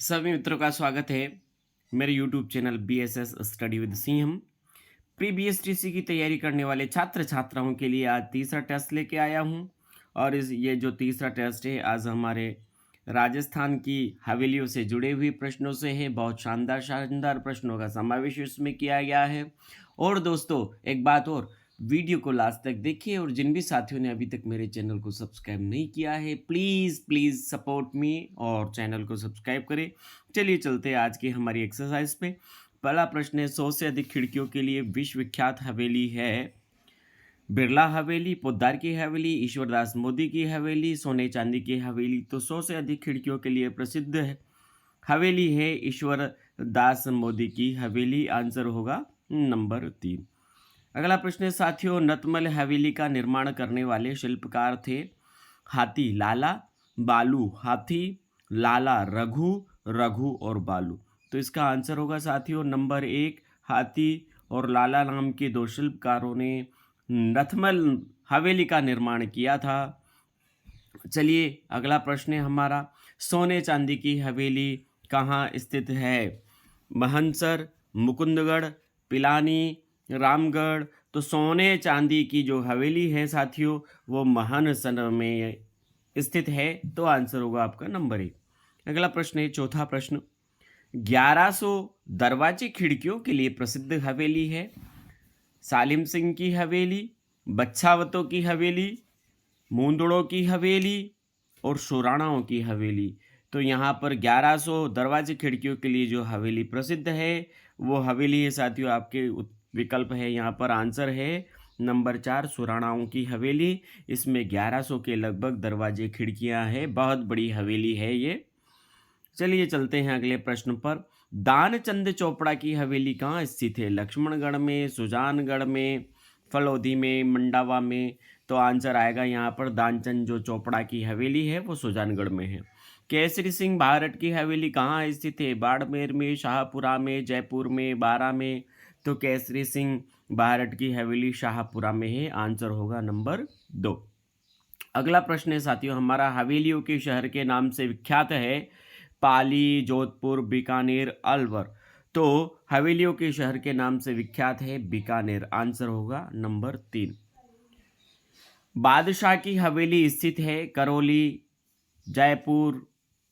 सभी मित्रों का स्वागत है मेरे YouTube channel BSS study with Singh. Pre BSTC की तैयारी करने वाले छात्र छात्राओं के लिए आज तीसरा टेस्ट लेके आया हूँ। और ये जो तीसरा टेस्ट है आज हमारे राजस्थान की हवेलियों से जुड़े हुए प्रश्नों से है। बहुत शानदार शानदार प्रश्नों का समावेश इसमें किया गया है। और दोस्तों एक बात और, वीडियो को लास्ट तक देखिए और जिन भी साथियों ने अभी तक मेरे चैनल को सब्सक्राइब नहीं किया है प्लीज़ प्लीज़ सपोर्ट मी और चैनल को सब्सक्राइब करें। चलिए चलते हैं आज की हमारी एक्सरसाइज पे। पहला प्रश्न है, 100 से अधिक खिड़कियों के लिए विश्वविख्यात हवेली है बिरला हवेली, पोद्दार की हवेली, ईश्वरदास मोदी की हवेली, सोने चांदी की हवेली। तो 100 से अधिक खिड़कियों के लिए प्रसिद्ध है हवेली है ईश्वर दास मोदी की हवेली। आंसर होगा नंबर 3। अगला प्रश्न है साथियों, नतमल हवेली का निर्माण करने वाले शिल्पकार थे हाथी लाला, बालू हाथी, लाला रघु, रघु और बालू। तो इसका आंसर होगा साथियों नंबर 1, हाथी और लाला नाम के दो शिल्पकारों ने नथमल हवेली का निर्माण किया था। चलिए अगला प्रश्न है हमारा, सोने चांदी की हवेली कहाँ स्थित है? महनसर, मुकुंदगढ़, पिलानी, रामगढ़। तो सोने चांदी की जो हवेली है साथियों वो महनसर में स्थित है। तो आंसर होगा आपका नंबर 1। अगला प्रश्न है चौथा प्रश्न, 1100 दरवाजे खिड़कियों के लिए प्रसिद्ध हवेली है सालिम सिंह की हवेली, बच्छावतों की हवेली, मूंदड़ों की हवेली और सुराणाओं की हवेली। तो यहाँ पर 1100 दरवाजे खिड़कियों के लिए जो हवेली प्रसिद्ध है वो हवेली है साथियों, आपके विकल्प है यहाँ पर आंसर है नंबर 4, सुराणाओं की हवेली। इसमें 1100 के लगभग दरवाजे खिड़कियाँ हैं, बहुत बड़ी हवेली है ये। चलिए चलते हैं अगले प्रश्न पर, दानचंद चोपड़ा की हवेली कहाँ स्थित है? लक्ष्मणगढ़ में, सुजानगढ़ में, फलौदी में, मंडावा में। तो आंसर आएगा यहाँ पर दानचंद जो चोपड़ा की हवेली है वो सुजानगढ़ में है। केसरी सिंह भारत की हवेली कहाँ स्थित है? बाड़मेर में, शाहपुरा में, जयपुर में, बारा में। तो केसरी सिंह भारत की हवेली शाहपुरा में है। आंसर होगा नंबर 2। अगला प्रश्न है साथियों हमारा, हवेलियों के शहर के नाम से विख्यात है पाली, जोधपुर, बीकानेर, अलवर। तो हवेलियों के शहर के नाम से विख्यात है बीकानेर। आंसर होगा नंबर 3। बादशाह की हवेली स्थित है करौली, जयपुर,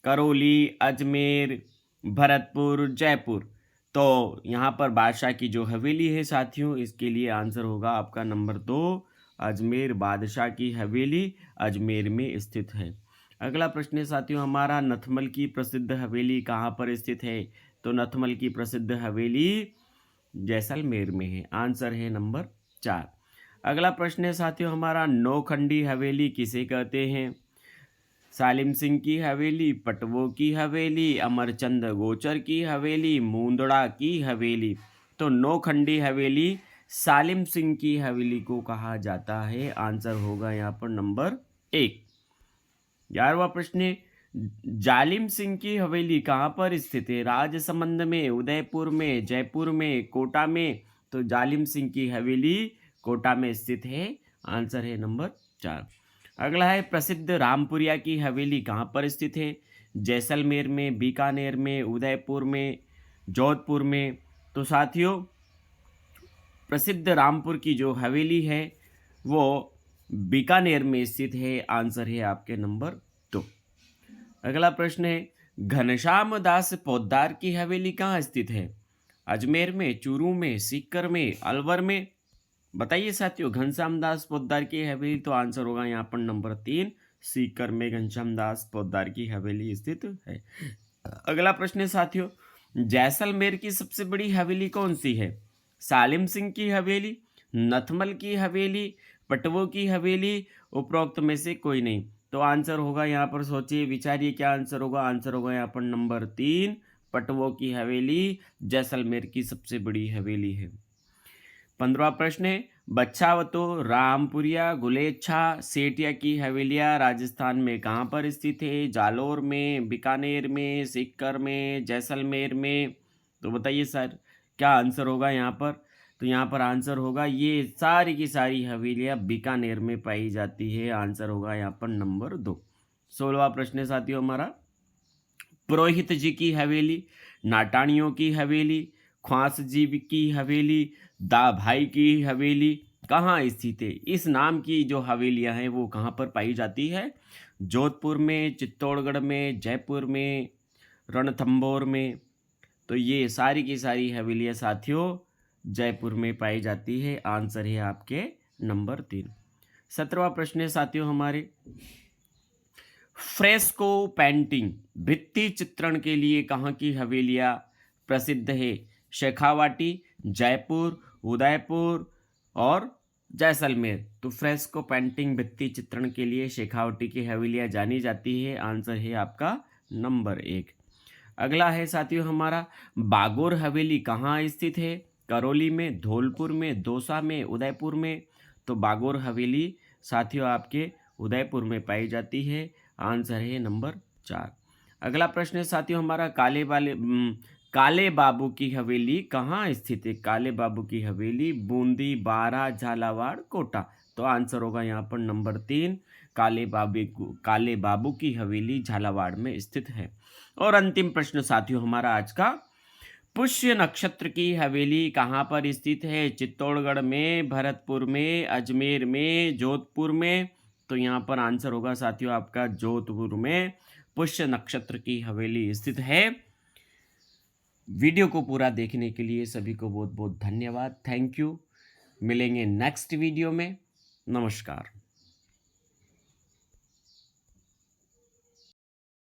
करौली, अजमेर, भरतपुर, जयपुर। तो यहाँ पर बादशाह की जो हवेली है साथियों इसके लिए आंसर होगा आपका नंबर 2, अजमेर। बादशाह की हवेली अजमेर में स्थित है। अगला प्रश्न है साथियों हमारा, नथमल की प्रसिद्ध हवेली कहाँ पर स्थित है? तो नथमल की प्रसिद्ध हवेली जैसलमेर में है। आंसर है नंबर 4। अगला प्रश्न है साथियों हमारा, नौखंडी हवेली किसे कहते हैं? सालिम सिंह की हवेली, पटवो की हवेली, अमरचंद गोचर की हवेली, मूंदड़ा की हवेली। तो नौखंडी हवेली सालिम सिंह की हवेली को कहा जाता है। आंसर होगा यहाँ पर नंबर 1। 11वां प्रश्न है, जालिम सिंह की हवेली कहाँ पर स्थित है? राजसमंद में, उदयपुर में, जयपुर में, कोटा में। तो जालिम सिंह की हवेली कोटा में स्थित है। आंसर है नंबर 4। अगला है, प्रसिद्ध रामपुरिया की हवेली कहाँ पर स्थित है? जैसलमेर में, बीकानेर में, उदयपुर में, जोधपुर में। तो साथियों प्रसिद्ध रामपुर की जो हवेली है वो बीकानेर में स्थित है। आंसर है आपके नंबर 2। अगला प्रश्न है, घनश्याम दास पोद्दार की हवेली कहाँ स्थित है? अजमेर में, चूरू में, सीकर में, अलवर में। बताइए साथियों घनश्याम दास पोद्दार की हवेली। तो आंसर होगा यहाँ पर नंबर 3, सीकर में घनश्याम दास पोद्दार की हवेली स्थित है। अगला प्रश्न है साथियों, जैसलमेर की सबसे बड़ी हवेली कौन सी है? सालिम सिंह की हवेली, नथमल की हवेली, पटवो की हवेली, उपरोक्त में से कोई नहीं। तो आंसर होगा यहाँ पर, सोचिए विचारिए क्या आंसर होगा। आंसर होगा यहाँ पर नंबर 3, पटवो की हवेली जैसलमेर की सबसे बड़ी हवेली है। 15वां प्रश्न है, बच्छावतो, रामपुरिया, गुलेच्छा, सेठिया की हवेलियाँ राजस्थान में कहाँ पर स्थित है? जालोर में, बीकानेर में, सीकर में, जैसलमेर में। तो बताइए सर क्या आंसर होगा यहाँ पर? तो यहाँ पर आंसर होगा ये सारी की सारी हवेलियाँ बीकानेर में पाई जाती है। आंसर होगा यहाँ पर नंबर 2। 16वां प्रश्न है साथियों हमारा, पुरोहित जी की हवेली, नाटाणियों की हवेली, ख्वास जी की हवेली, दा भाई की हवेली कहाँ स्थित है? इस नाम की जो हवेलियाँ हैं वो कहाँ पर पाई जाती है? जोधपुर में, चित्तौड़गढ़ में, जयपुर में, रणथंभौर में। तो ये सारी की सारी हवेलियाँ साथियों जयपुर में पाई जाती है। आंसर है आपके नंबर 3। 17वां प्रश्न है साथियों हमारे, फ्रेस्को पेंटिंग भित्ति चित्रण के लिए कहाँ की हवेलियाँ प्रसिद्ध है? शेखावाटी, जयपुर, उदयपुर और जैसलमेर। तो फ्रेस्को पेंटिंग भित्ति चित्रण के लिए शेखावाटी की हवेलियाँ जानी जाती है। आंसर है आपका नंबर 1। अगला है साथियों हमारा, बागोर हवेली कहाँ स्थित है? करौली में, धौलपुर में, दौसा में, उदयपुर में। तो बागोर हवेली साथियों आपके उदयपुर में पाई जाती है। आंसर है नंबर 4। अगला प्रश्न है साथियों हमारा, काले बाबू की हवेली कहाँ स्थित है? काले बाबू की हवेली बूंदी, बारा, झालावाड़, कोटा। तो आंसर होगा यहाँ पर नंबर 3, काले बाबू की हवेली झालावाड़ में स्थित है। और अंतिम प्रश्न साथियों हमारा आज का, पुष्य नक्षत्र की हवेली कहाँ पर स्थित है? चित्तौड़गढ़ में, भरतपुर में, अजमेर में, जोधपुर में। तो यहाँ पर आंसर होगा साथियों आपका जोधपुर में पुष्य नक्षत्र की हवेली स्थित है। वीडियो को पूरा देखने के लिए सभी को बहुत बहुत धन्यवाद। Thank you. मिलेंगे नेक्स्ट वीडियो में। नमस्कार।